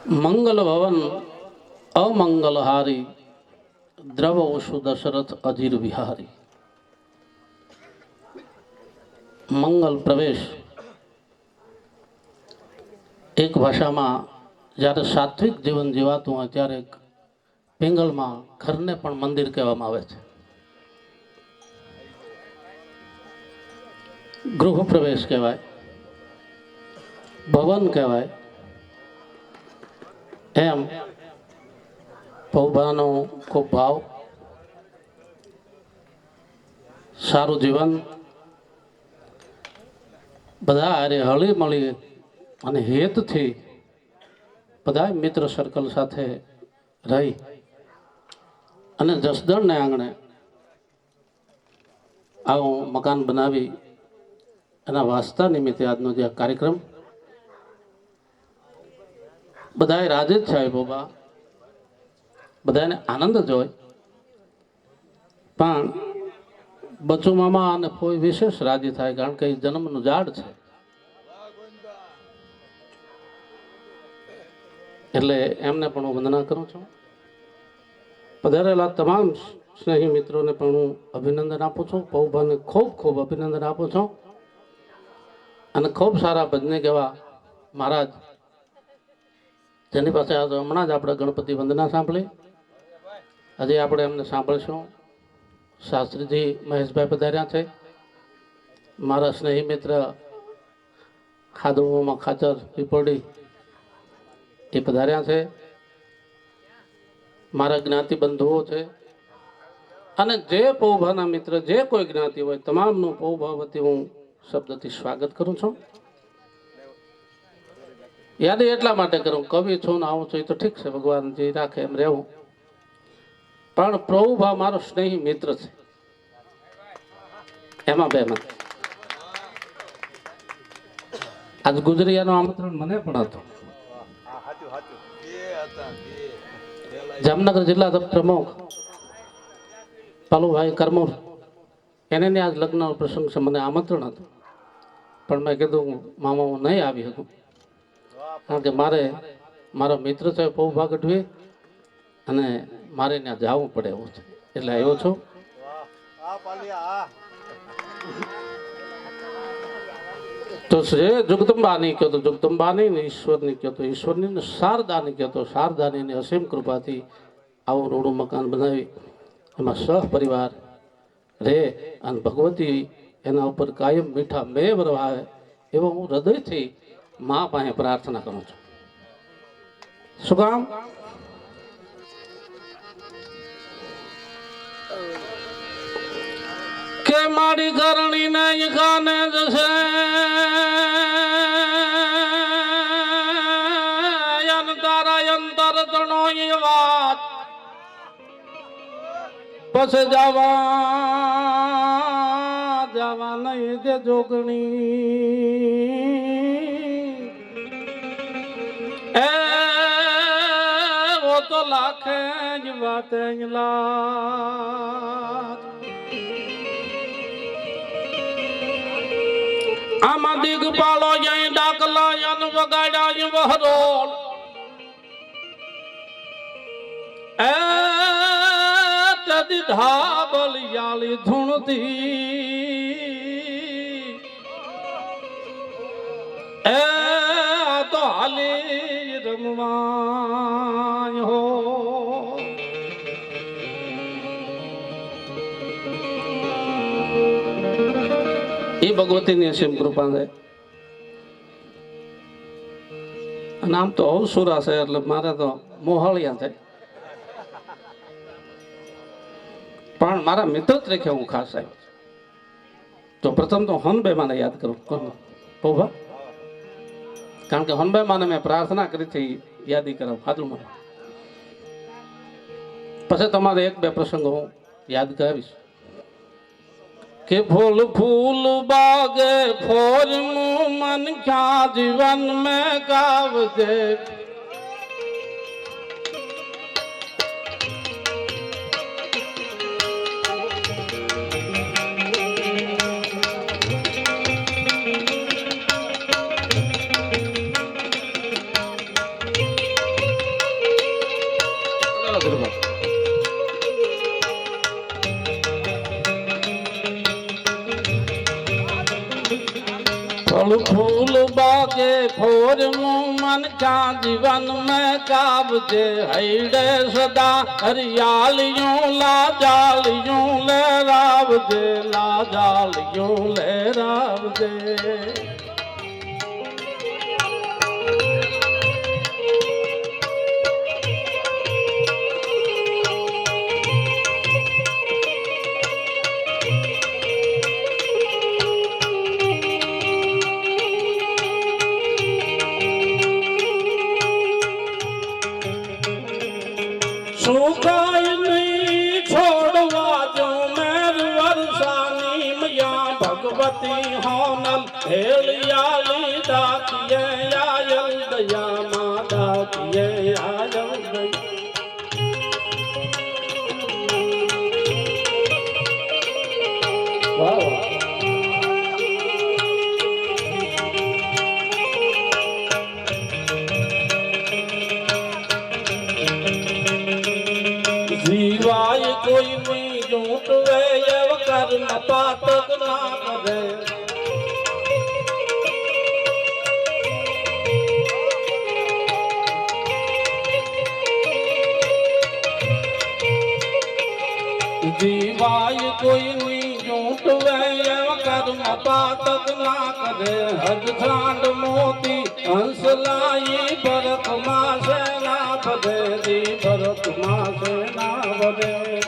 મંગલ ભવન અમંગલહારી દ્રવ ઉષુ દશરથ અજીર વિહારી. મંગલ પ્રવેશ એક ભાષામાં જ્યારે સાત્વિક જીવન જીવાતું હોય ત્યારે પિંગલમાં ઘરને પણ મંદિર કહેવામાં આવે છે. ગૃહ પ્રવેશ કહેવાય, ભવન કહેવાય. એમ પૌભાનો ખૂબ ભાવ, સારું જીવન, બધા હારે હળી મળી અને હેતથી બધા મિત્ર સર્કલ સાથે રહી અને જસદણને આંગણે આવું મકાન બનાવી એના વાસ્તા નિમિત્તે આજનો જે કાર્યક્રમ બધાએ રાજી જ છે બાબા, બધાને આનંદ જ હોય. પણ બચુ મામા અને કોઈ વિશેષ રાજી થાય, કારણ કે એ જન્મનું ઝાડ છે. એટલે એમને પણ હું વંદના કરું છું. પધારેલા તમામ સ્નેહી મિત્રોને પણ હું અભિનંદન આપું છું. પૌભાને ખૂબ ખૂબ અભિનંદન આપું છું. અને ખૂબ સારા ભજની કહેવા મહારાજ, જેની પાસે હમણાં જ આપણે ગણપતિ વંદના સાંભળી, હજી આપણે એમને સાંભળીશું. શાસ્ત્રીજી મહેશભાઈ પધાર્યા છે. મારા સ્નેહી મિત્ર ખાદુમાં ખાચર પીપોડી એ પધાર્યા છે. મારા જ્ઞાતિ બંધુઓ છે અને જે પૌભાના મિત્ર જે કોઈ જ્ઞાતિ હોય તમામનું પૌભા વતી હું શબ્દથી સ્વાગત કરું છું. યાદ એટલા માટે કરું, કવિ છું ને આવું છું એ તો ઠીક છે, ભગવાન જે રાખે એમ રહેવું. પણ પ્રભુભા મારો સ્નેહી મિત્ર છે, એમાં બે મત. આજ ગુજરિયાનું આમંત્રણ મને પણ હતું. જામનગર જિલ્લા પ્રમુખ પાલુભાઈ કરમોર એને આજ લગ્ન પ્રસંગ છે, મને આમંત્રણ હતું. પણ મેં કીધું મામા હું નહીં આવી શકું, કારણ કે મારે મારો મિત્ર છે પૌભા ગઢવી અને મારે ત્યાં જવું પડે એવું છે, એટલે આવ્યો છું. તો છે જગદંબાની કહો તો જગદંબાની ને ઈશ્વરની કહો તો ઈશ્વરની ને શારદાની કહો તો શારદાની ને અસીમ કૃપાથી આવું રોડું મકાન બનાવી એમાં સહપરિવાર રે અને ભગવતી એના ઉપર કાયમ મીઠા મેવ રવાય એવો હું હૃદયથી મા પાસે પ્રાર્થના કરું છું. શું કામ? કે મારી ઘરણી ને ખાને જશે તારા અંતર તણો વાત પછી જવા નહીં તે જોગણી એ વો તો લાખે જ વાતે આમાં દીગ પાલો જાય ડાકલા યન વગાડ્યા વહરોડ એ તદી ધાબલ યાલી ધૂણતી એ તો હાલી રમવાય હો. એ ભગવતીની અસીમ કૃપા છે. અને આમ તો અવસુરા છે એટલે મારે તો મોહળિયા છે, પણ મારા મિત્ર તરીકે હું ખાસ આવ્યો છું. તો પ્રથમ તો હનભાઈ માને યાદ કરું પૌભા, કારણ કે હનભાઈ માને મેં પ્રાર્થના કરી હતી યાદી કરાવ ખાદુમાં. પછી તમારે એક બે પ્રસંગો હું યાદ કરાવીશ. કે ફૂલ ફૂલ બાગે ફોર મન ક્યાં જીવન में ગાવજે फल फूल बागे फोर मन का जीवन में काबजे हैडे सदा हरियालियों लाजालियों ले रावजे लाजालियों ले रावजे सुखाई नहीं छोड़वा जो मेर वर्षानी मैया भगवती होनल हेलियाली दातिये आयल दया माँ दातिये आयल दया वाह जीवाय कोई नहीं झूठ वे कर्म पातक ना करे जीवाय कोई नहीं झूठ वे कर्म पातक ना करे हज खांड मोती हंस लाई भरत माँ से ना बधे दी भरत माँ से ना बधे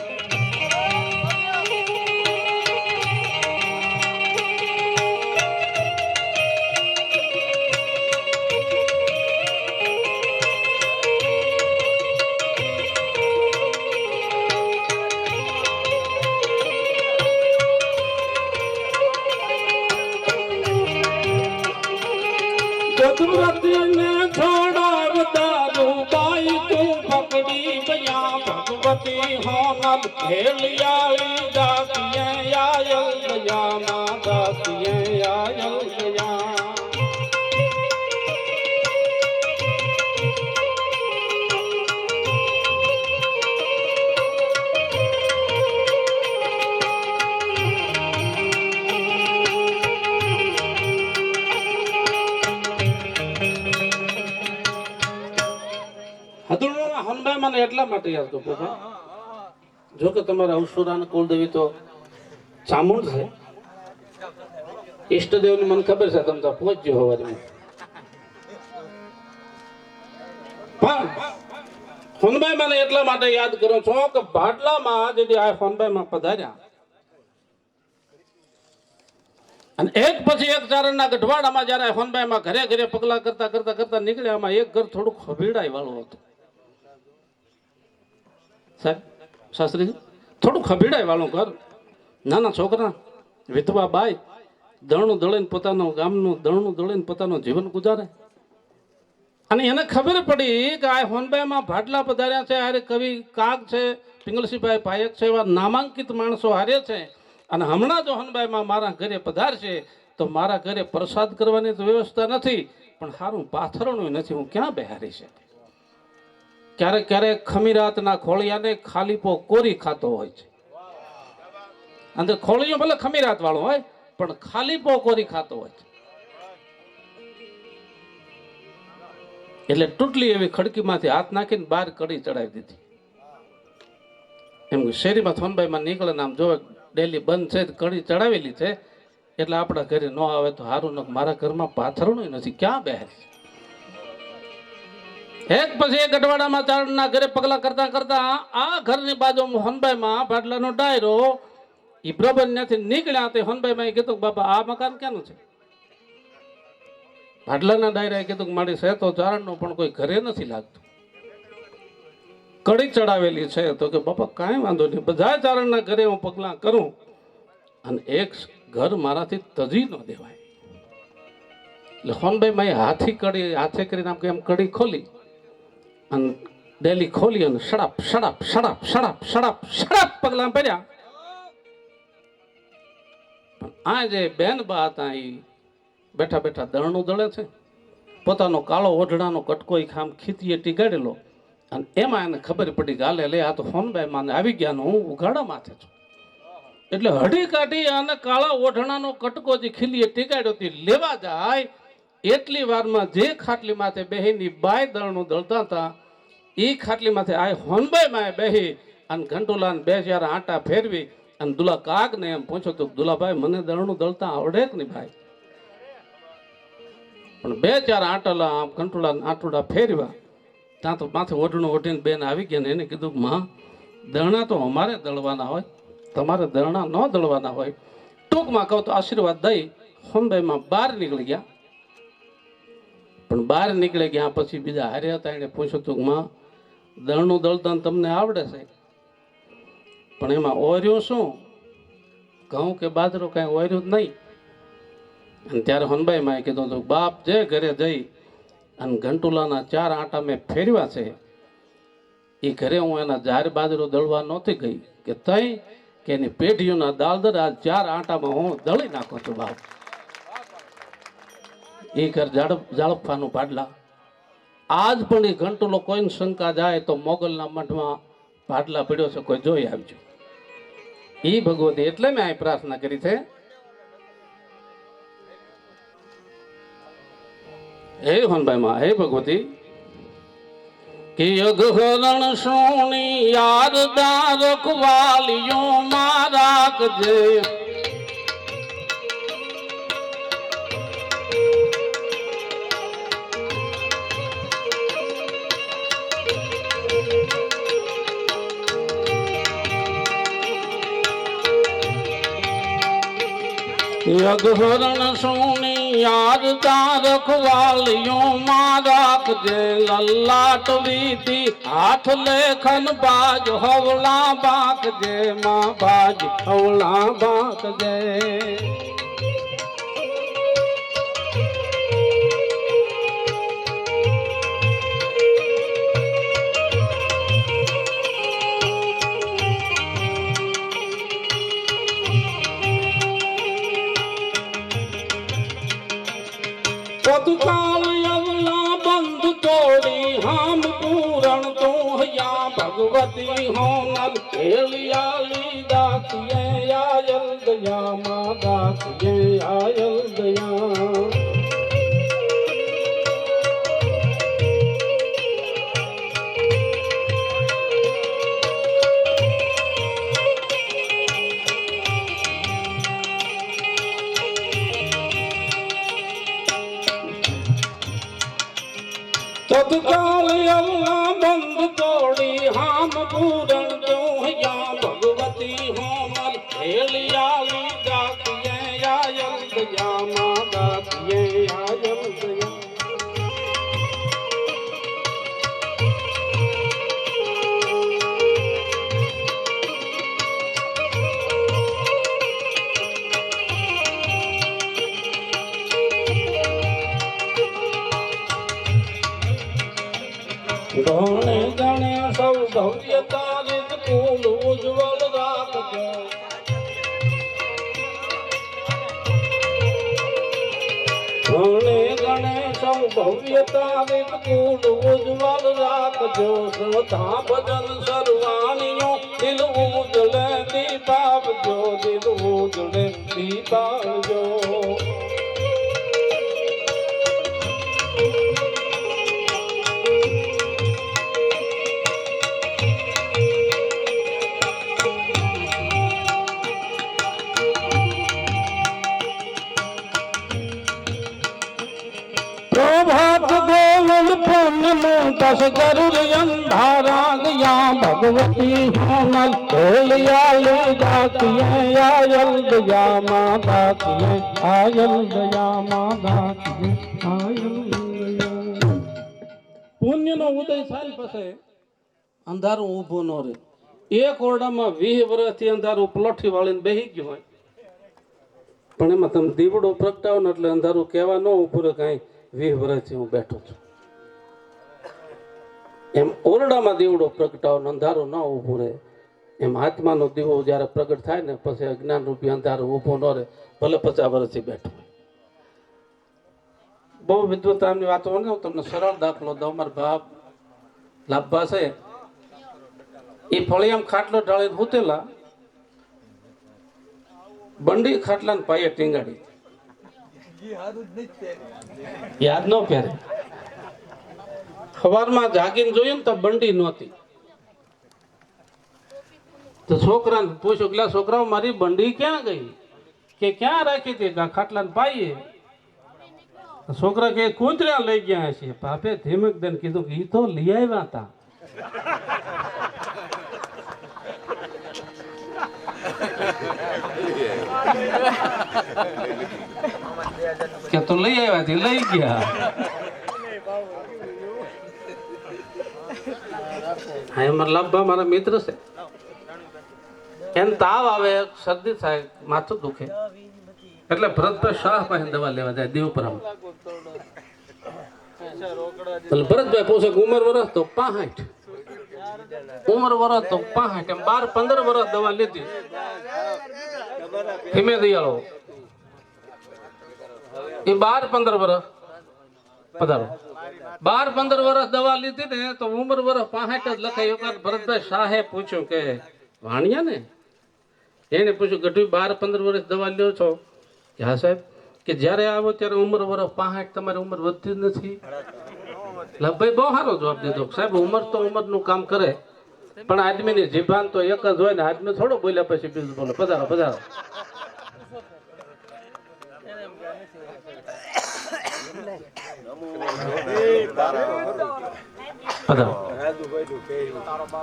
भगवती ने छोड़ा दारू बाई तू पकड़ी गया भगवती होनल हेलियाली दातिये आयल गया माँ दातिये आयल गया હનુમાન મને એટલા માટે યાદ કરતો હતો જો કે તમારા અવસુરાના કુળદેવી તો ચામુંડ છે ઈષ્ટદેવની મને ખબર છે તમે તો પહોંચ્યો હવારીમાં પણ હનુમાન મને એટલા માટે યાદ કરો છો કે ભાડલામાં જેથી આ હનુમાનમાં પધાર્યા અને એક પછી એક ચારણના ગઢવાડામાં જ્યારે હનુમાનમાં ઘરે ઘરે પગલા કરતા કરતા કરતા નીકળ્યા આમાં એક ઘર થોડુંક ખભીડાઈ વાળું હતું સાહેબ શાસ્ત્રીજી થોડું ખભીડાય વાળું ઘર નાના છોકરા વિધવા બાઈ દળનું દળીને પોતાનું ગામનું દળનું દળીને પોતાનું જીવન ગુજારે અને એને ખબર પડી કે આ હોનબાઈમાં ભાડલા પધાર્યા છે હારે કવિ કાગ છે પિંગલસિંહભાઈ પાયક છે એવા નામાંકિત માણસો હારે છે અને હમણાં જો હોનબાઈમાં મારા ઘરે પધારશે તો મારા ઘરે પ્રસાદ કરવાની તો વ્યવસ્થા નથી પણ સારું પાથરણું નથી હું ક્યાં બેહારી છે ક્યારેક ક્યારેક ખમીરાતના ખોળિયાને ખાલીપો કોરી ખાતો હોય છે અંદર ખોળિયો ભલે ખમીરાત વાળો હોય પણ ખાલીપો કોરી ખાતો હોય છે એટલે તૂટલી એવી ખડકીમાંથી હાથ નાખીને બહાર કડી ચડાવી દીધી એમ શેરીમાં થોનબાઈમાં નીકળે ને આમ જો ડેલી બંધ છે કડી ચડાવેલી છે એટલે આપણા ઘરે ન આવે તો સારું ન મારા ઘરમાં પાથરણું નથી ક્યાં બેહારી એક પછી એક ગઢવાડામાં ચારણના ઘરે પગલા કરતા કરતા આ ઘરની બાજુ હોનબાઈમાં ભાડલાનો ડાયરો એ પ્રબંધ્યથી નીકળ્યા તે હોનબાઈમાં કીધું બાબા આ મકાન ક્યાંનું છે ભાડલાના ડાયરાએ કીધું કે મારી છે તો ચારણનું પણ કોઈ ઘરે નથી લાગતું કડી ચડાવેલી છે તો કે બાપા કાંઈ વાંધો નહીં બધા ચારણના ઘરે હું પગલા કરું અને એક ઘર મારાથી તજી ન દેવાય એટલે હોનબાઈમાં હાથે કરીને આમ એમ કડી ખોલી અને ડેલી ખોલી અને સડાપ સડાપ સડાપ સડાપ સડાપ સડાપ પગલા પડ્યા પણ આ જે બેન બા હતા એ બેઠા બેઠા દળનું દળે છે પોતાનો કાળો ઓઢણાનો કટકો ખામ ખીતીએ ટીગાડેલો અને એમાં એને ખબર પડી કે હાલે લે આ તો હોનબાઈ માને આવી ગયા હું ઉઘાડા માથે છું એટલે હડી કાઢી અને કાળા ઓઢણાનો કટકો જે ખીલીએ ટીકાડ્યો તે લેવા જાય એટલી વારમાં જે ખાટલી માથે બેહીની બાય દળનું દળતા હતા એ ખાટલી માથે આ હોનબાઈ માં બેહી અને ઘંટોલાને બે ચાર આટા ફેરવી અને દુલા કાગ ને એમ પૂછ્યું તો દુલાભાઈ મને દળનું દળતા આવડે કે નહીં ભાઈ? પણ બે ચાર આટલા આમ ઘંટોલા આટોડા ફેરવ્યા ત્યાં તો માથે ઓઢણું ઓઢીને બેન આવી ગયા ને એને કીધું માં દળણા તો અમારે દળવાના હોય, તમારે દળણા ન દળવાના હોય. ટૂંકમાં કહું તો આશીર્વાદ દઈ હોનબાઈમાં બહાર નીકળી ગયા. પણ બહાર નીકળી ગયા પછી બીજા હારે હતા એને પૂછ્યું તું માં દળનું દળતા તમને આવડે છે પણ એમાં ઓર્યું શું? ઘઉં કે બાજરો કઈ ઓર્યું જ નહીં. અને ત્યારે હોનબાઈમાં કીધું હતું બાપ જે ઘરે જઈ અને ઘંટુલાના ચાર આટા મેં ફેરવ્યા છે એ ઘરે હું એના જાર બાજરો દળવા નહોતી ગઈ કે તઈ કે એની પેઢીઓના દાલદર આ ચાર આટામાં હું દળી નાખું છું બાપ. એ ઘર ઝાડફાનું પાડલા. આજ પણ એ ઘંટુલો કોઈને શંકા જાય તો મોગલના મઠમાં પાડલા પડ્યો છે, કોઈ જોઈ આવજો. એ ભગવતી એટલે મેં આ પ્રાર્થના કરી છે હે હોનભાઈ માં હે ભગવતી કે અઘહરણ સોની યાર દારક વાલિયો મારા કજે અઘહરણ સોની યાર દારક વાલિયો મારા કજે લલાટ વીતી હાથ લેખન બાજ હવળા બાક જે માં બાજ હવળા બાક જે પદકાળ અવલા બંધ તોડી હામ પૂરણ તો હૈયા ભગવતી હોનલ ખેલિયાલી દાખીએ આયલ દયા માં દાખીએ આયલ દયા તત્કાલ અવલા બંધ તોડી હામ પૂરણ જો હૈયા ભગવતી હોમલ ખેલિયાલી દાખીએ આયલ દયા માં દાખીએ આયલ દયા ગણે ગણે સૌ ભવ્યતા રીત કુલ ઉજ્જવલ રાખજો. ગણે ગણે સૌ ભવ્યતા રીત કુલ ઉજ્જવલ રાખજો. શ્રદ્ધા ભજન સર્વાણીઓ દિલ ઉજળે દીપાવજો, દિલ ઉજળે દીપાવજો. प्रभात गोविंद पुण्य दस गरुड़ अंधारा गया भगवती होनल खेलियाली दाखिए आयल दया माँ दाखिए आयल दया माँ दाखिए आयल दया. પુણ્ય નો ઉદય થાય પછી અંધારું ઊભું ન રહે. એક ઓરડામાં 20 વર્ષથી અંધારું પલોઠી વાળીને બેહી ગયું હોય પણ એમાં તમે દીવડો પ્રગટાવો ને એટલે અંધારું કહેવા ન ઊભું રહે કાંઈ 20 વર્ષથી હું બેઠો છું. એમ ઓરડામાં દીવડો પ્રગટાવો અંધારો ન ઊભું રહે એમ આત્માનો દીવો જ્યારે પ્રગટ થાય ને પછી અજ્ઞાન રૂપી અંધારો ઊભો ન રહે ભલે 50 વર્ષથી બેઠો. બહુ વિદ્વતાની વાતો ને હું તમને સરળ દાખલો દઉં. મારા બાપ લાભા છે એ ફળિયામ ખાટલો ઢાળીને હુતેલા બંડી ખાટલા ને પાયે ટીંગાડી, યાદ ન પહેરે. સવારમાં જાગીને જોયું ને તો બંડી નહોતી. તો છોકરાને પૂછ્યું કે છોકરાઓ મારી બંડી ક્યાં ગઈ? કે ક્યાં રાખી હતી? ખાટલા ને પાયે. છોકરા કે કૂતર્યા લઈ ગયા છે. બાપે ધીમક દઈને કીધું કે ઈ તો લઈ આવ્યા હતા. કે તો લઈ આવ્યા થી લઈ ગયા. હા, એમાં લાભા મારા મિત્ર છે. એને તાવ આવે, શરદી થાય, માથું દુખે, એટલે ભરતભાઈ શાહ પાસે દવા લેવા જાય દેવપરામ. ભરતભાઈ પૂછે ઉંમર વર્ષ તો 65, ઉંમર વર્ષ તો 65, એમ 12-15 વર્ષ દવા લીધી. ધીમે દયાળો એ 12-15 વર્ષ પધારો, 12-15 વર્ષ દવા લીધી ને તો ઉંમર વર્ષ 65 જ લખાય. ભરતભાઈ શાહે પૂછ્યું કે વાણિયા ને, એને પૂછ્યું ગઢવી 12-15 વર્ષ દવા લ્યો છો? કે હા સાહેબ. કે જ્યારે આવો ત્યારે ઉંમર વર્ષ 65, તમારી ઉંમર વધતી જ નથી. ભાઈ બહુ સારો જવાબ દીધો. સાહેબ ઉંમર તો ઉંમરનું કામ કરે, પણ આદમીની જીભાન તો એક જ હોય ને. આદમી થોડો બોલ્યા પછી બીજું બોલે. પધારો પધારો.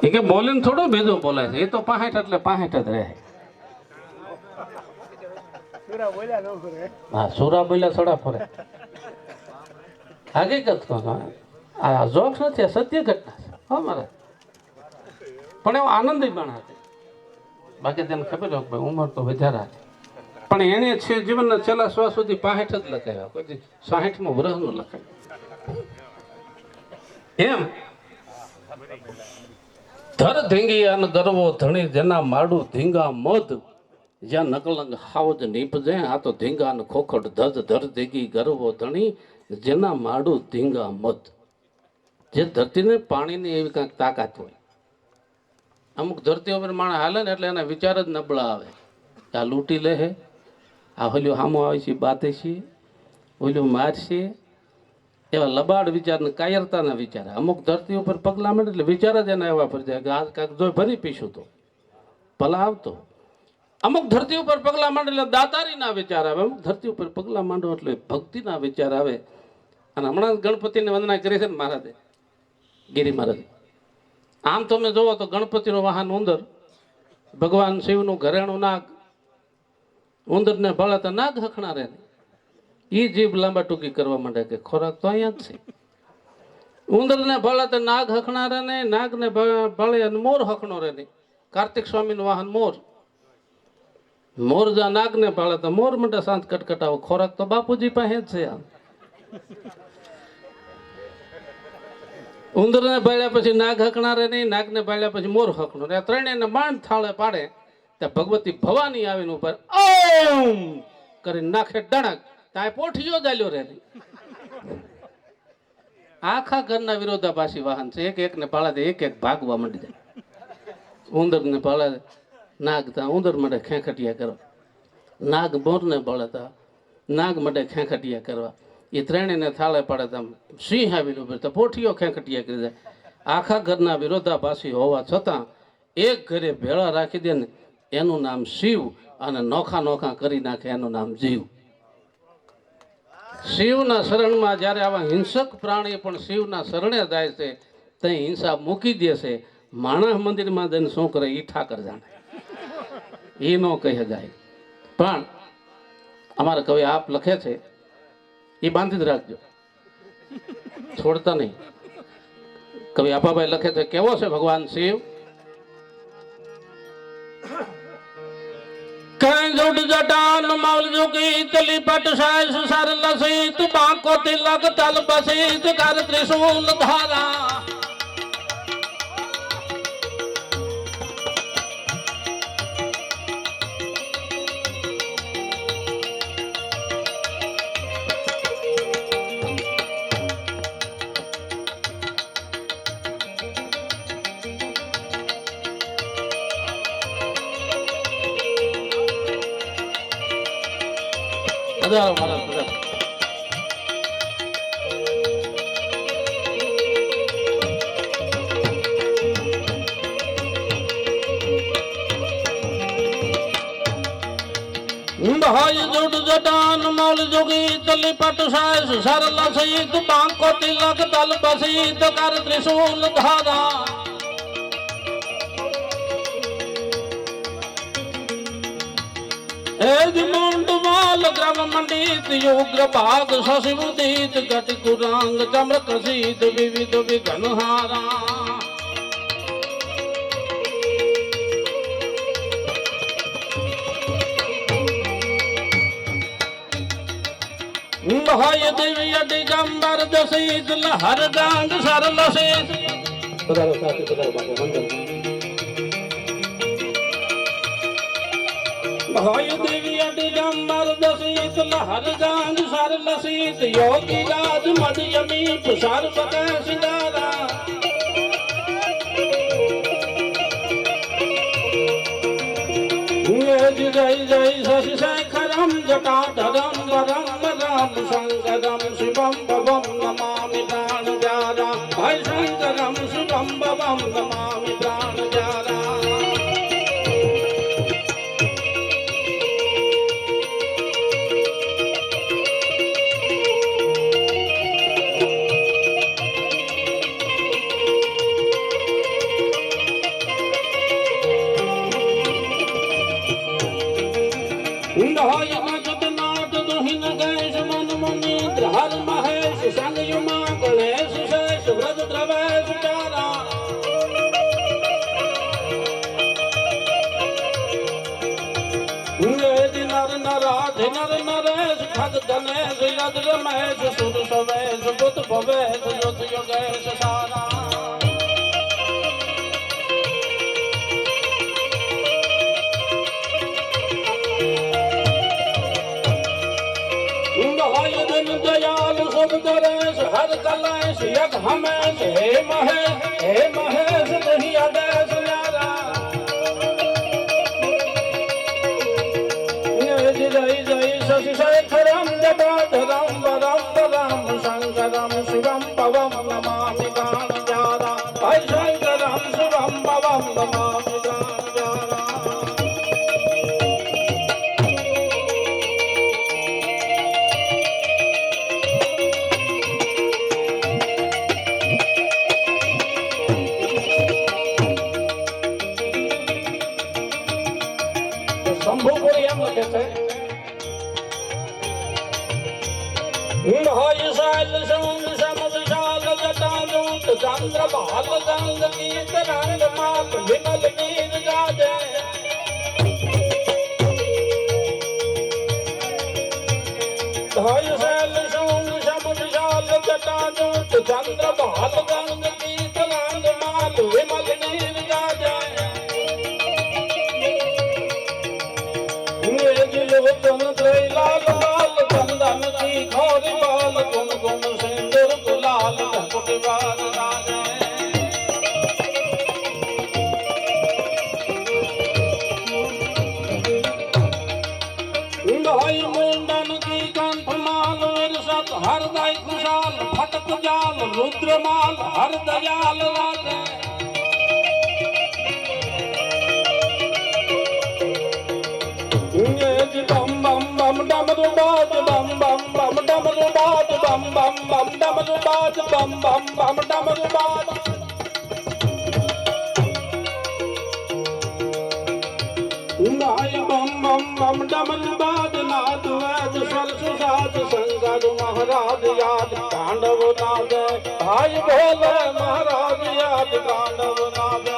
એ કે બોલીને થોડો બીજું બોલાય છે. એ તો 65 એટલે 65 જ રહે. હા, સુરા બોલ્યા થોડા ફરે. હકીકત કહો, આ જોક્સ નથી, સત્ય ઘટના છે મારે. પણ એવો આનંદી માણસ છે. બાકી તેને ખબર હોય ભાઈ ઉંમર તો વધારે છે, પણ એને છે જીવનના છેલ્લા શ્વાસ સુધી 65 જ લખાયા, કોઈ 60માં વર્ષનું લખાય. એમ ધર ધીંગી અન ગરવો ધણી જેના માડું ધીંગા મધ, જ્યાં નકલંગ હાવજ નીપજે. આ તો ધીંગા ને ખોખડ ધજ ધર ધીંગી ગરવો ધણી જેના માડું ધીંગા મધ. જે ધરતીને પાણીની એવી કાંઈક તાકાત હોય. અમુક ધરતી ઉપર માણસ હાલે ને એટલે એના વિચાર જ નબળા આવે. આ લૂંટી લે હે, આ હોલ્યો હામો આવે છે બાતે છે, ઓલ્યો મારશે, એવા લબાડ વિચાર ને કાયરતાના વિચાર. અમુક ધરતી ઉપર પગલા માંડે એટલે વિચાર જ એના એવા ફરી જાય કે આ કાંઈક જો ભરી પીશું તો ભલા આવતો. અમુક ધરતી ઉપર પગલા માંડે એટલે દાતારીના વિચાર આવે. અમુક ધરતી ઉપર પગલા માંડો એટલે ભક્તિના વિચાર આવે. અને હમણાં ગણપતિની વંદના કરી છે ને મહારાજે, ગિરી મહારાજ. આમ તમે જોવો તો ગણપતિનો વાહન ઉંદર, ભગવાન શિવનું ઘરેણું નાગ. ઉંદરને ભળે તો નાગ હખણારે નહીં. એ જીભ લાંબા ટૂંકી કરવા માંડે કે ખોરાક તો અહીંયા જ છે. ઉંદરને ભળે તો નાગ હખણારે નહીં, નાગને ભળે અને મોર હખણો રહે નહીં. કાર્તિક સ્વામીનું વાહન મોર. મોર જ્યાં નાગને ભળે તો મોર મંડે શાંત કટકટાવો. ખોરાક તો બાપુજી પાસે જ છે. આમ ઉંદરને ભાળ્યા પછી નાગ હકણારે નહીં, નાગને ભાળ્યા પછી મોર હકણો. આ ત્રણેયને માંડ થાળે પાડે ત્યાં ભગવતી ભવાની આવીને ઉપર ઓમ કરીને નાખે ડણક, ત્યાં પોઠીઓ ચાલ્યો રહે નહીં. આખા ઘરના વિરોધાભાસી વાહન છે. એક એકને પાળે તો એક એક ભાગવા માંડી જાય. ઉંદરને પાળે નાગ ત્યાં ઉંદર માટે ખેંખટિયા કરવા, નાગ મોરને પાળે ત્યાં નાગ માટે ખેંખટિયા કરવા. એ ત્રણેયને થાળે પાડે તો સિંહ આવીને ઉભે તો પોઠીઓ ખેંખટિયા કરી જાય. આખા ઘરના વિરોધાભાસી હોવા છતાં એક ઘરે ભેળા રાખી દે ને એનું નામ શિવ, અને નોખા નોખા કરી નાખે એનું નામ જીવ. શિવના શરણમાં જ્યારે આવા હિંસક પ્રાણી પણ શિવના શરણે જાય છે ત્યાં હિંસા મૂકી દે છે. માણસ મંદિરમાં જઈને શું કરે એ ઠાકર જાણે, એ ન કહી જાય. પણ અમારા કવિ આપ લખે છે એ બાંધી જ રાખજો, છોડતા નહીં. કવિ આપાભાઈ લખે છે કેવો છે ભગવાન શિવ. કઈ જુડ જટાન માવલ જોગી તલી પટ સાય સુસાર લસી તુ બાંકો તિલક તલ બસી તુ કર ત્રિશૂલ ધારા. પધારો મહારાજ પધારો. भाई जुट जटान मौल जोगी तली पट सास सरल सहित बांको तिलक तल बसीत कर त्रिशूल धारा एज मुंड माल ग्रम मंडित युग्र भाग शशिमुदीत गति कुरांग चम्र कसीत विविध विघ्नहारा भाई देवी दिगंबर दसीत लहर गांग सरल सेत पधारो साथी पधारो बाबा मंडल. भाई देवी दिगंबर दसीत लहर गांग सरल सेत योगी राज मद यमीप सर्व सिंगारा जय जय शशि शेखरम जटाधरम वरम राम शंकरम शिवम भवम नमामि प्राण प्यारा भाई शंकरम शिवम भवम नमामि प्राण प्यारा. हर महेश संग युमा गणेश शेष व्रज द्रवेश चारा नर नराधि नर नरेश खग गणेश यद रमेश सुर सवेश बुध भवेश युध योगेश सारा दयाल सब दरेश हर कलेश यज्ञ हमेश हे महेश नहीं आदेश न्यारा जय जय शशि शेखरम जटाधरम वरम राम शंकरम शिवम भवम नमामि प्राण प्यारा भाई शंकरम शिवम भवम नमामि प्राण प्यारा. शंभुपुरी एम लखे छे भाई शैल शूल शम विशाल जटाजूट चंद्र भाल गंग गीत रंग माल विमल नीर गाजे भाई शैल शूल शम विशाल जटाजूट चंद्र भाल गंग गीत रंग माल विमल नीर गाजे लाल लाल चंदन की खोरी बाल गुन गुन सिंदूर गुलाल ढकुट बाल राजे भाई मुंडन की कंठ माल विरसत हरदय खुशाल फटक जाल रुद्रमाल हर दयाल राजे bum bum bum damru baaj bum bum bum damru baaj bum bum bum damru baaj bum bum bum damru baaj नाय bum bum bum damru baaj नाद वैद सरस साज संगद महाराज याद तांडव नाद भाई भोले महाराज याद तांडव नाद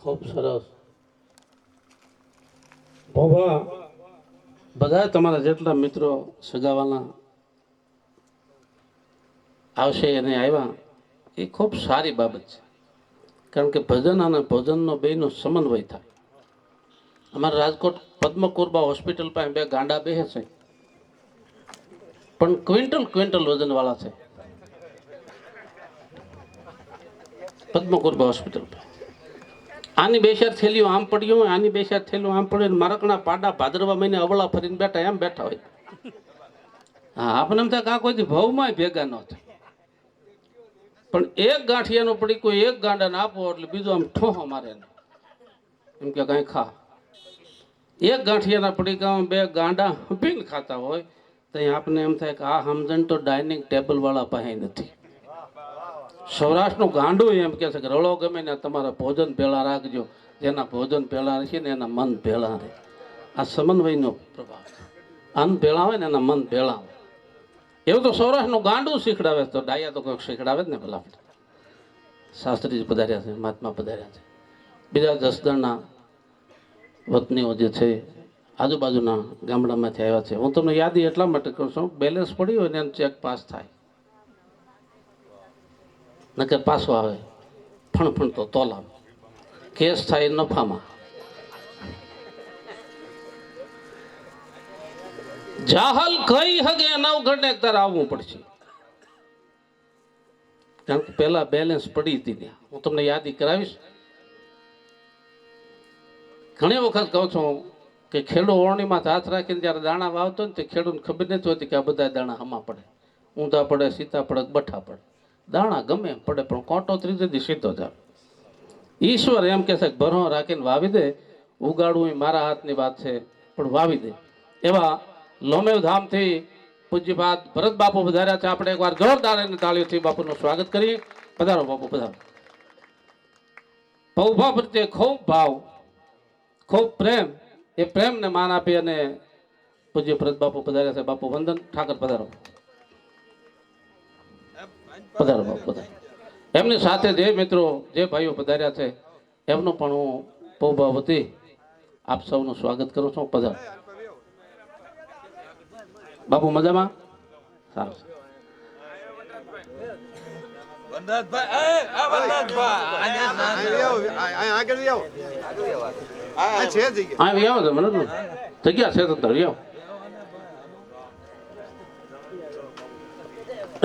ખૂબ સરસ. ભોભા બધા તમારા જેટલા મિત્રો સગાવાલા આવશે અને આવ્યા એ ખૂબ સારી બાબત છે. કારણ કે ભજન અને ભોજનનો બેયનો સમન્વય થાય. અમારા રાજકોટ પદ્મકુરબા હોસ્પિટલ પાસે બે ગાંડા બેસે છે, પણ ક્વિન્ટલ ક્વિન્ટલ વજનવાળા છે. પદ્મકુરબા હોસ્પિટલ પાસે આની બેસાર થેલીઓ આમ પડ્યું હોય, આની બેસાર થેલીઓ આમ પડ્યું, મારકના પાડા ભાદરવા મહિને અવળા ફરીને બેઠા એમ બેઠા હોય. હા, આપણે એમ થાય કે આ કોઈથી ભાવમાં ભેગા ન થાય. પણ એક ગાંઠિયાનો પડી કોઈ એક ગાંડાને આપો એટલે બીજો આમ ઠોહો મારે એમ કે કઈ ખા. એક ગાંઠિયાના પડીકામાં બે ગાંડા હંપીને ખાતા હોય તો આપણે એમ થાય કે આ સમજણ તો ડાઇનિંગ ટેબલ વાળા પાસે નથી. સૌરાષ્ટ્રનું ગાંડું એમ કે છે કે રળો ગમે ને તમારા ભોજન ભેળા રાખજો, જેના ભોજન ભેળા રહેશે ને એના મન ભેળા રહે. આ સમન્વયનો પ્રભાવ છે. અન્ન ભેળા હોય ને એના મન ભેળા હોય. એવું તો સૌરાષ્ટ્રનું ગાંડું શીખડાવે તો ડાયા તો કંઈક શીખડાવે જ ને. પેલા શાસ્ત્રીજી પધાર્યા છે, મહાત્મા પધાર્યા છે, બીજા જસદણના વતનીઓ જે છે આજુબાજુના ગામડામાંથી આવ્યા છે. હું તમને યાદી એટલા માટે કહું છું, બેલેન્સ પડી હોય ને એને ચેક પાસ થાય, નકર પાછો આવે ફણ તો તોલાવે, કેસ થાય નફામાં. જાહલ કઈ હગે નવઘડને તારે આવવું પડશે. કારણ કે પેલા બેલેન્સ પડી હતી ત્યાં. હું તમને યાદી કરાવીશ. ઘણી વખત કહું છું કે ખેડૂ ઓળણીમાં હાથ રાખીને જયારે દાણા વાવતો ને તે ખેડૂતને ખબર નથી હોતી કે આ બધા દાણા હમા પડે, ઊંધા પડે, સીતા પડે, બઠા પડે. દાણા ગમે પડે પણ કોટો ત્રીજે દી સીધો જ આવે. ઈશ્વર એમ કે છે કે ભરો રાખીને વાવી દે, ઉગાડવું એ મારા હાથની વાત છે, પણ વાવી દે. એવા લોમેવ ધામથી પૂજ્યપાદ ભરત બાપુ વધાર્યા છે. આપણે એકવાર જોરદાર એની તાળીઓથી બાપુનું સ્વાગત કરીએ. પધારો બાપુ, પધારો. પૌભા પ્રત્યે ખૂબ ભાવ, ખૂબ પ્રેમ, એ પ્રેમને માન આપી અને પૂજ્ય ભરત બાપુ પધાર્યા છે. બાપુ વંદન. ઠાકર પધારો, પધારો બાપુ, પધારો. એમની સાથે જે મિત્રો જે ભાઈઓ પધાર્યા છે એમનું પણ હું પૌભા વતી આપ સૌનું સ્વાગત કરું છું. પધારો બાપુ. મજામાં? સારું. જગ્યા છે તો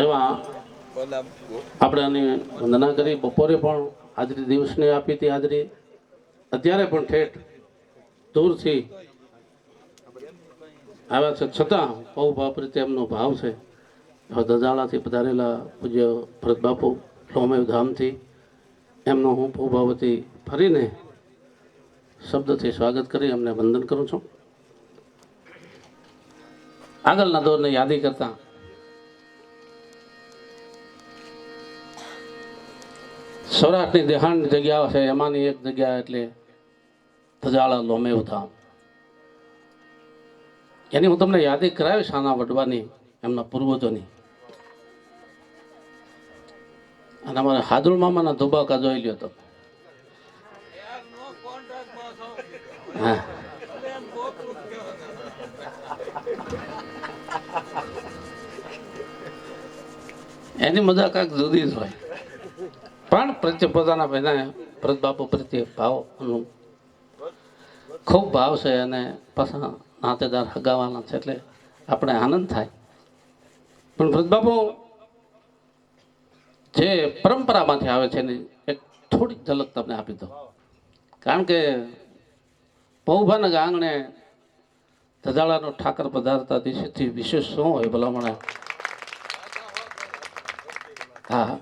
એવા આપણે આની વંદના કરી. બપોરે પણ હાજરી દિવસની આપી હતી હાજરી, અત્યારે પણ ઠેઠ દૂરથી આવ્યા છે છતાં પૌભા પ્રત્યે એમનો ભાવ છે. દજાળાથી પધારેલા પૂજ્ય ભરત બાપુ લોમેવ ધામથી એમનો હું પૌભા વતી ફરીને શબ્દથી સ્વાગત કરી એમને વંદન કરું છું. આગળના દોરને યાદી કરતા સૌરાષ્ટ્રની દેહાણની જગ્યાઓ છે, એમાંની એક જગ્યા એટલે ધજાળા લોમેવ ધામ. એની હું તમને યાદી કરાવીશ આના વડવાની, એમના પૂર્વજોની. અને અમારે હાદુળ મામાના ધોબાકા જોઈ લ્યો તો. હા, એની મજા કાંઈક જુદી જ હોય. પણ પ્રત્યે પોતાના ભાઈને ભરત બાપુ પ્રત્યે ભાવ ખૂબ ભાવ છે અને પાછા નાતેદાર હગાવાના છે એટલે આપણે આનંદ થાય. પણ ભરત બાપુ જે પરંપરામાંથી આવે છે એની એક થોડીક ઝલક તમને આપી દો. કારણ કે પૌભાના આંગણે ધજાળાનો ઠાકર પધારતા દિવસથી વિશેષ શું હોય ભલામણ? હા,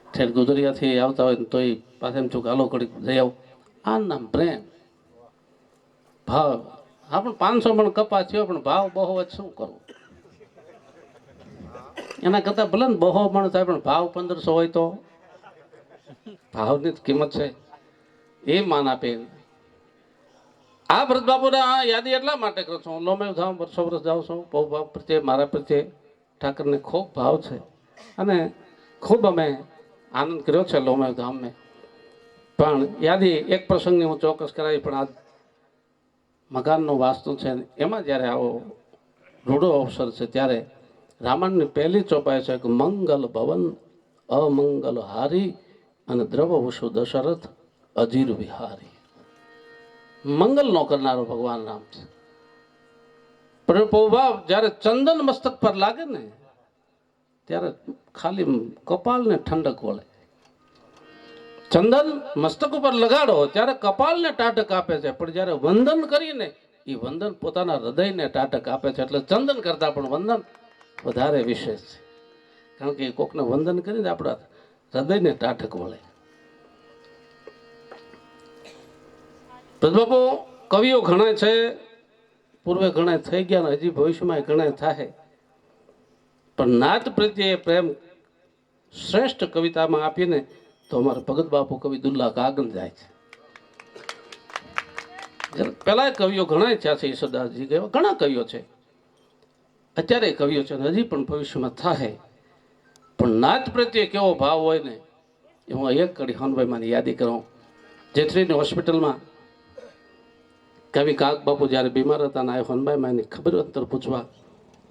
ઠેર ગુજરિયાથી આવતા હોય તોય પાસે એમ છું કે હાલો કડીક જઈ આવું. આ નામ પ્રેમ, ભાવ. હા, પણ 500 મણ કપા થયો પણ ભાવ બહુ જ શું કરવું? એના કરતા ભલે ને બહો મણ થાય પણ ભાવ 1500 હોય તો ભાવની કિંમત છે એ માન આપે. આ ભરત બાપુના યાદી એટલા માટે કરું છું. લોમેવ ધામ વર્ષો વર્ષ જાઉં છું. બહુ ભાવ પ્રત્યે મારા પ્રત્યે ઠાકરને ખૂબ ભાવ છે અને ખૂબ અમે આનંદ કર્યો છે લોમેવ ધામને. પણ યાદી એક પ્રસંગની હું ચોક્કસ કરાવી, પણ આ મકાનનું વાસ્તુ છે એમાં જ્યારે આવો રૂડો અવસર છે ત્યારે રામાયણની પહેલી ચોપાઈ છે કે મંગલ ભવન અમંગલ હારી અને દ્રવ વસુ દશરથ અજીર વિહારી. મંગલ નો કરનારો ભગવાન રામ છે. પ્રભાવ જ્યારે ચંદન મસ્તક પર લાગે ને ત્યારે ખાલી કપાળને ઠંડક વળે. ચંદન મસ્તક ઉપર લગાડો ત્યારે કપાળને ટાટક આપે છે, પણ જ્યારે વંદન કરીને એ વંદન પોતાના હૃદયને ટાટક આપે છે. એટલે ચંદન કરતા પણ વંદન વધારે વિશેષ છે, કારણ કે કોકને વંદન કરીને આપણા હૃદયને ટાટક વળે. બાપુ કવિઓ ઘણા છે, પૂર્વે ઘણા થઈ ગયા, હજી ભવિષ્યમાં ઘણા થાય, પણ નાત પ્રત્યે પ્રેમ શ્રેષ્ઠ કવિતામાં આપીને તો અમારા ભગત બાપુ કવિ દુલ્લા કાગળ જાય છે. પેલા કવિઓ ઘણા થયા છે, ઈશ્વરદાસજી જેવા ઘણા કવિઓ છે, અત્યારે કવિઓ છે, હજી પણ ભવિષ્યમાં થાય. પણ નાત પ્રત્યે કેવો ભાવ હોય ને એ હું એક કડી હનભાઈ માની યાદી કરું. જેથરીની હોસ્પિટલમાં કવિ કાગ બાપુ જ્યારે બીમાર હતા ને આ હનભાઈ માની ખબર અંતર પૂછવા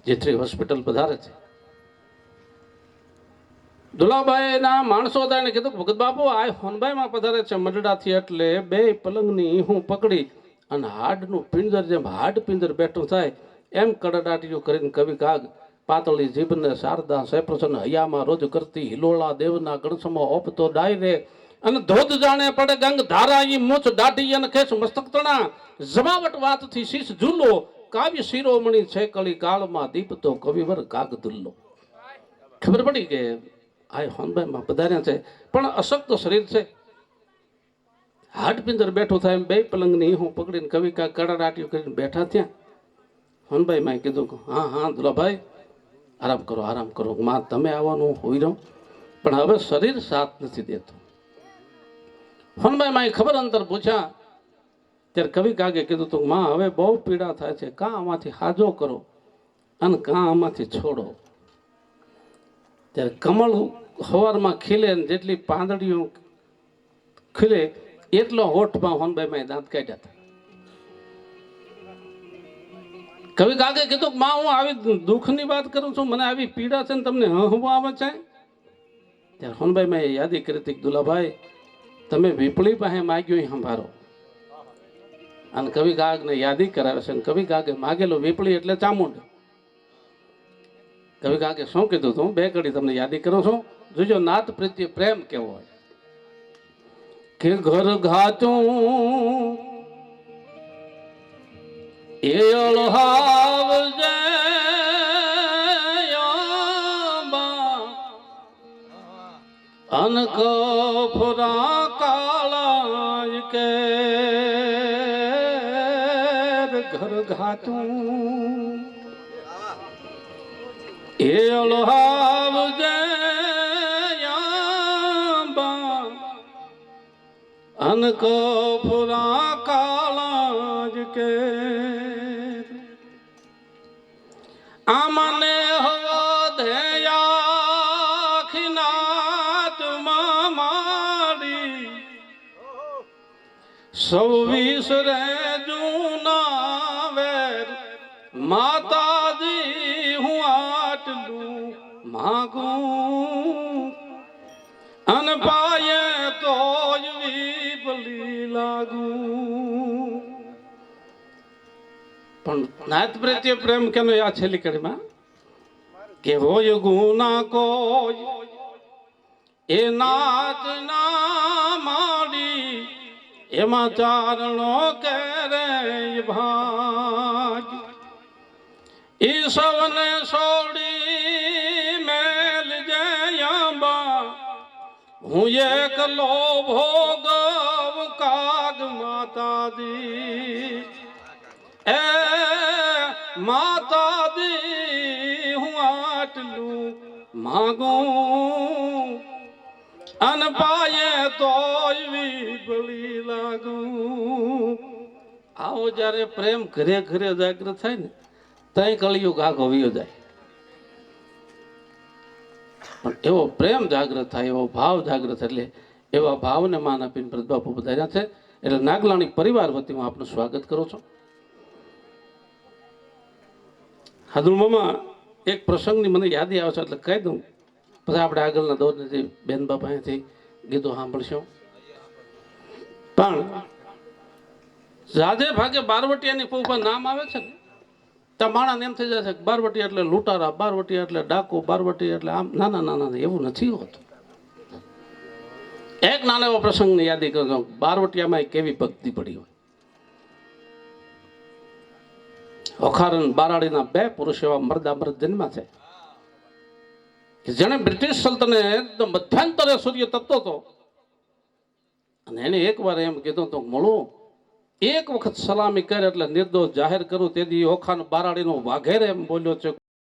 જેથરી હોસ્પિટલ પધારે છે. દુલાભાઈ ના માણસો હતા એને કીધું ભગત બાપુ આ હોનભાઈ માં પધારે છે મંડળાથી, એટલે બે પલંગની હું પકડી અને હાડનું પિંજર જેમ હાડ પિંજર બેઠું થાય એમ કડડાટીઓ કરીને કવિ કાગ પાતળી જીભને શારદા સેપ્રસન હૈયામાં રોજ કરતી હિલોળા દેવના ગણસમો ઓપતો ડાયરે અને ધોધ જાણે પડે ગંગ ધારા ઈ મૂછ દાઢી અને ખેસ મસ્તક તણા જમાવટ વાતથી શીશ ઝૂલો કાવ્ય શિરોમણી છે કળી કાળમાં દીપતો કવિવર કાગ દુલ્લો. ખબર પડી કે આ હોનભાઈમાં પધાર્યા છે, પણ અશક્ત શરીર છે, હાડ પિંજર બેઠું થાય એમ બે પલંગની હું પકડીને કવિ કા કડાડાટીઓ કરીને બેઠા ત્યાં. હોનભાઈ માં કીધું હા હા દુલાભાઈ આરામ કરો માં તમે આવવાનું હોઈ રહો, પણ હવે શરીર સાથ નથી દેતું. હોનભાઈ માં ખબર અંતર પૂછ્યા ત્યારે કવિ કાગે કીધું તું માં હવે બહુ પીડા થાય છે, કાં આમાંથી હાજો કરો અને કાં આમાંથી છોડો. ત્યારે કમળ સવારમાં ખીલે જેટલી પાંદડીઓ ખીલે એટલો હોઠમાં હોનભાઈ માં દાંત કાઢ્યા હતા. કવિ કાગે કીધું માં હું આવી દુઃખની વાત કરું છું, મને આવી પીડા છે ને તમને હવા આવે છે. ત્યારે હોનભાઈ માં યાદી કરી હતી દુલાભાઈ તમે વિપળી પાસે માગ્યું સંભારો, અને કવિ કાગ ને યાદી કરાવે છે. કવિ કાગે માગેલો વિપળી એટલે ચામુંડ. કવિ કાગે શું કીધું તું બે કડી તમને યાદી કરું છું, જોજો નાત પ્રત્યે પ્રેમ કેવો હોય. કે ઘર ઘાતું એ અળહાવજે અનક ફુરા કાળા કે ઘર ઘાતું એ અળહાવજે અનક ફુરા કાળા કે આમને હવા ધેયા ખિનાત મારી 26 રે જૂના વેર માતાજી હું આટલું માગું અન પાયે તો વિપલી લાગું. પણ નાત પ્રત્યે પ્રેમ કેનો આ છેલ્લી કડીમાં કે હોય ગુના કોઈ એ નાત ના માડી એમાં ચારણો કરે ભાગ ઈ સૌને છોડી મેલ જયા હું એકલો ભોગવ કાગ માતાજી એ માતાજી હું આટલું માગું અન પાયે તોય વિપલી લાગું. આવો જ્યારે પ્રેમ ઘરે ઘરે જાગૃત થાય ને તઈ કળિયુગ આગો વયો જાય. પણ એવો પ્રેમ જાગૃત થાય, એવો ભાવ જાગૃત એટલે એવા ભાવને માન આપીને પ્રદબાપુ બધાર્યા છે. એટલે નાગલાણી પરિવાર વતી હું આપનું સ્વાગત કરું છું. હાદુમાં એક પ્રસંગની મને યાદી આવે છે એટલે કહી દઉં, પછી આપણે આગળના દોરની જે બેન બાપા અહીંથી ગીતો સાંભળશું. પણ જાજે ભાગે બારવટિયાની પૌપા નામ આવે છે ને ત્યાં માણસ એમ થઈ જાય છે કે બારવટિયા એટલે લૂંટારા, બારવટિયા એટલે ડાકુ, બારવટિયા એટલે આમ. નાના નાના એવું નથી હોતું. એક નાના એવો પ્રસંગની યાદી કરજો. બારવટિયામાં કેવી ભક્તિ પડી હોય. ઓખારન બારાડીના બે પુરુષ એવા મર્દામર્દ જન્મ્યા છે કે જેને બ્રિટિશ સલ્તનત મધ્યાંતરે સૂર્ય તપતો હતો અને એને એક વાર એમ કીધું તો મળું એક વખત સલામી કરે એટલે નિર્દોષ જાહેર કરું. તેથી ઓખાન બારાડીનો વાઘેર એમ બોલ્યો છે